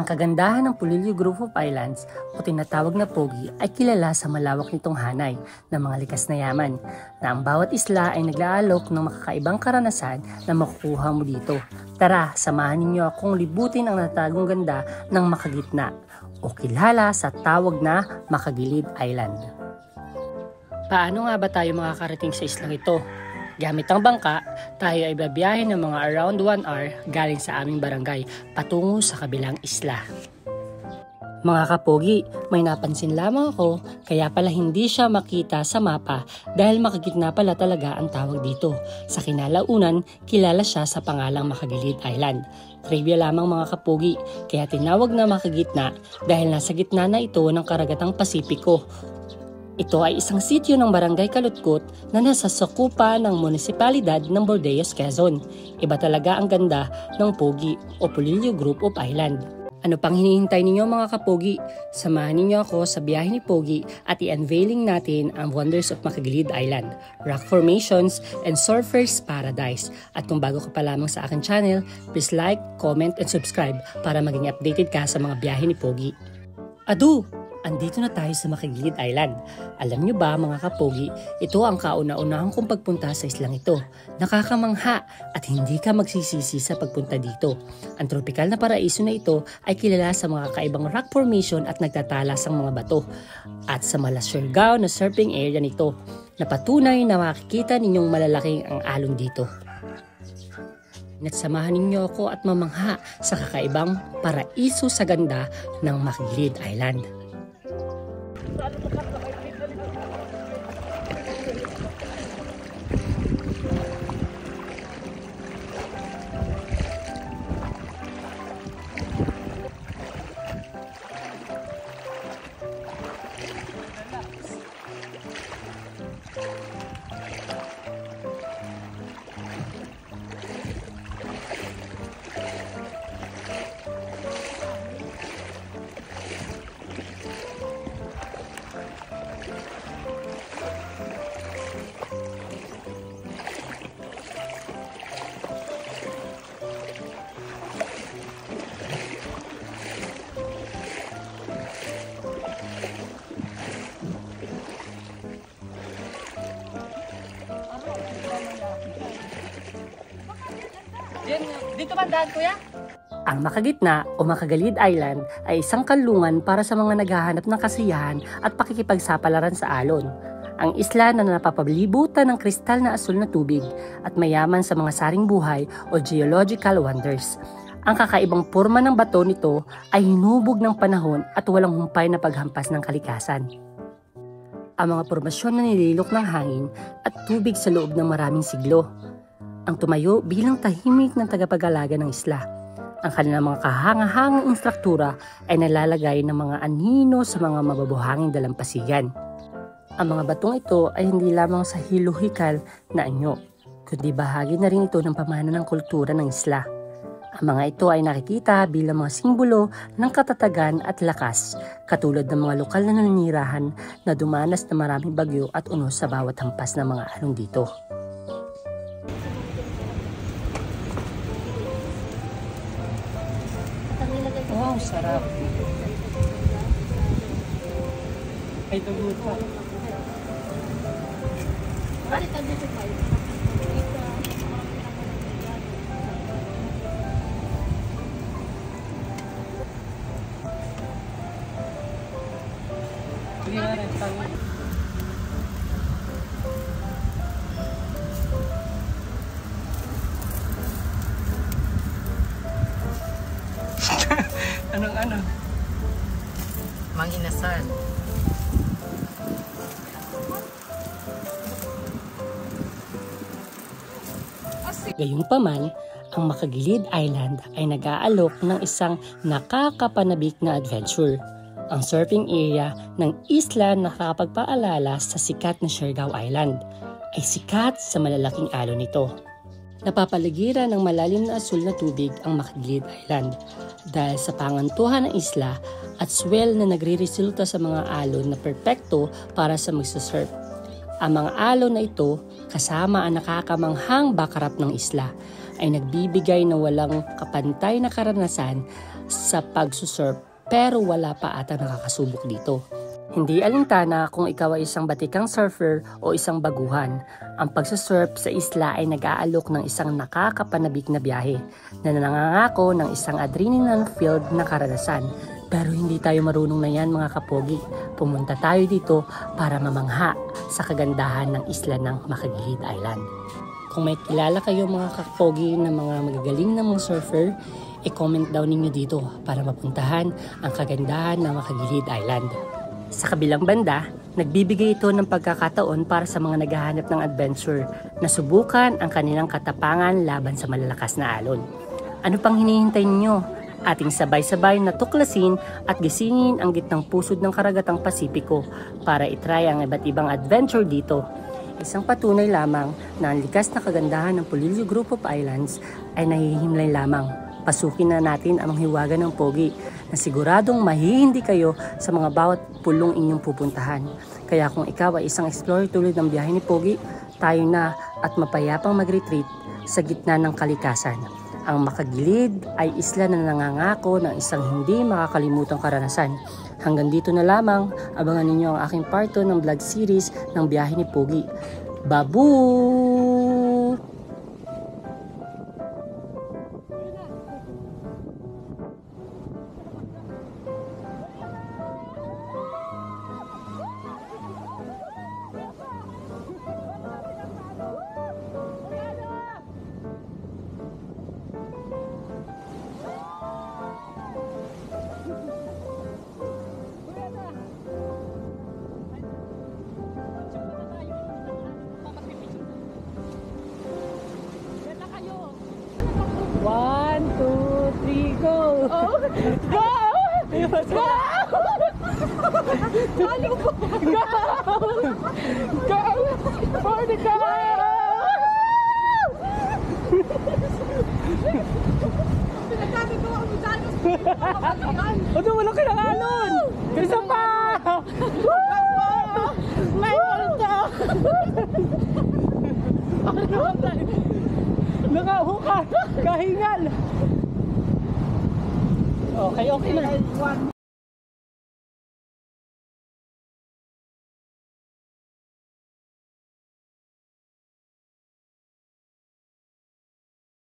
kagandahan ng Polillo Group of Islands o tinatawag na Pogi ay kilala sa malawak nitong hanay ng mga likas na yaman na ang bawat isla ay nag-aalok ng makakaibang karanasan na makukuha mo dito. Tara, samahan ninyo akong libutin ang natagong ganda ng Makagitna o kilala sa tawag na Makagilid Island. Paano nga ba tayo makakarating sa islang ito? Gamit ang bangka, tayo ay babiyahe ng mga around 1 hour galing sa aming barangay patungo sa kabilang isla. Mga kapogi, may napansin lamang ako kaya pala hindi siya makita sa mapa dahil Makagitna pala talaga ang tawag dito. Sa kinalaunan, kilala siya sa pangalang Makagilid Island. Trivia lamang mga kapogi, kaya tinawag na Makagitna dahil nasa gitna na ito ng karagatang Pasipiko. Ito ay isang sitio ng Barangay Kalutkot na nasa sakupan ng munisipalidad ng Bordeos, Quezon. Iba talaga ang ganda ng Pogi o Polillo Group of Island. Ano pang hinihintay ninyo mga kapogi? Samahan ninyo ako sa biyahe ni Pogi at i-unveiling natin ang wonders of Makagilid Island, rock formations, and surfers paradise. At kung bago ka pa lamang sa aking channel, please like, comment, and subscribe para maging updated ka sa mga biyahe ni Pogi. Adu! Andito na tayo sa Makagilid Island. Alam nyo ba mga kapogi, ito ang kauna-unahang kong pagpunta sa islang ito. Nakakamangha at hindi ka magsisisi sa pagpunta dito. Ang tropical na paraiso na ito ay kilala sa mga kaibang rock formation at nagtatalas ang mga bato. At sa Malasurgao na surfing area nito, na patunay na makikita ninyong malalaking ang alon dito. Samahan ninyo ako at mamangha sa kakaibang paraiso sa ganda ng Makagilid Island. Dito ba daan, kuya? Ang Makagitna o Makagilid Island ay isang kanlungan para sa mga naghahanap ng kasiyahan at pakikipagsapalaran sa alon. Ang isla na napapaglibutan ng kristal na asul na tubig at mayaman sa mga saring buhay o geological wonders. Ang kakaibang porma ng bato nito ay hinubog ng panahon at walang humpay na paghampas ng kalikasan. Ang mga formasyon na nililok ng hangin at tubig sa loob ng maraming siglo ang tumayo bilang tahimik ng tagapag-alaga ng isla. Ang kanilang mga kahanga-hangang instruktura ay nalalagay ng mga anino sa mga mababuhanging dalampasigan. Ang mga batong ito ay hindi lamang sa hilohikal na anyo, kundi bahagi na rin ito ng pamana ng kultura ng isla. Ang mga ito ay nakikita bilang mga simbolo ng katatagan at lakas, katulad ng mga lokal na naninirahan na dumanas na maraming bagyo at unos sa bawat hampas ng mga alon dito. Wow, sarap. Ay, dugo pa. Anong ano? Manginasal. Gayunpaman, ang Makagilid Island ay nag-aalok ng isang nakakapanabik na adventure. Ang surfing area ng isla na nakakapagpaalala sa sikat na Siargao Island ay sikat sa malalaking alon nito. Napapaligiran ng malalim na asul na tubig ang Makagilid Island dahil sa pangantuhan ng isla at swell na nagre-resulta sa mga alon na perpekto para sa magsasurf. Ang mga alon na ito, kasama ang nakakamanghang bakarap ng isla, ay nagbibigay ng walang kapantay na karanasan sa pagsusurf, pero wala pa ata nakakasubok dito. Hindi alintana kung ikaw ay isang batikang surfer o isang baguhan. Ang pagsusurf sa isla ay nag-aalok ng isang nakakapanabik na biyahe na nangangako ng isang adrenaline-filled na karanasan. Pero hindi tayo marunong na yan mga kapogi. Pumunta tayo dito para mamangha sa kagandahan ng isla ng Makagilid Island. Kung may kilala kayo mga kapogi na mga magagaling na mga surfer, i-comment daw ninyo dito para mapuntahan ang kagandahan ng Makagilid Island. Sa kabilang banda, nagbibigay ito ng pagkakataon para sa mga naghahanap ng adventure na subukan ang kanilang katapangan laban sa malalakas na alon. Ano pang hinihintay ninyo? Ating sabay-sabay na tuklasin at gisingin ang gitnang pusod ng karagatang Pasipiko para itry ang iba't ibang adventure dito. Isang patunay lamang na ang likas na kagandahan ng Polillo Group of Islands ay nahihimlay lamang. Pasukin na natin ang hiwaga ng pogi na siguradong mahihindi kayo sa mga bawat pulong inyong pupuntahan. Kaya kung ikaw ay isang explorer tulad ng biyahe ni Pogi, tayo na at mapayapang mag-retreat sa gitna ng kalikasan. Ang Makagilid ay isla na nangangako ng isang hindi makakalimutang karanasan. Hanggang dito na lamang, abangan ninyo ang aking part 2 ng vlog series ng biyahe ni Pogi. Babu! One, two, three, go! Oh. Go! Go! Ano po? Go! Go! For the go! Pinagkami ko ang mutano sa pinagkakalian. Ano, walang kailanganon! Isa pa! May multo! Nakahuka! Kahingal! Okay na.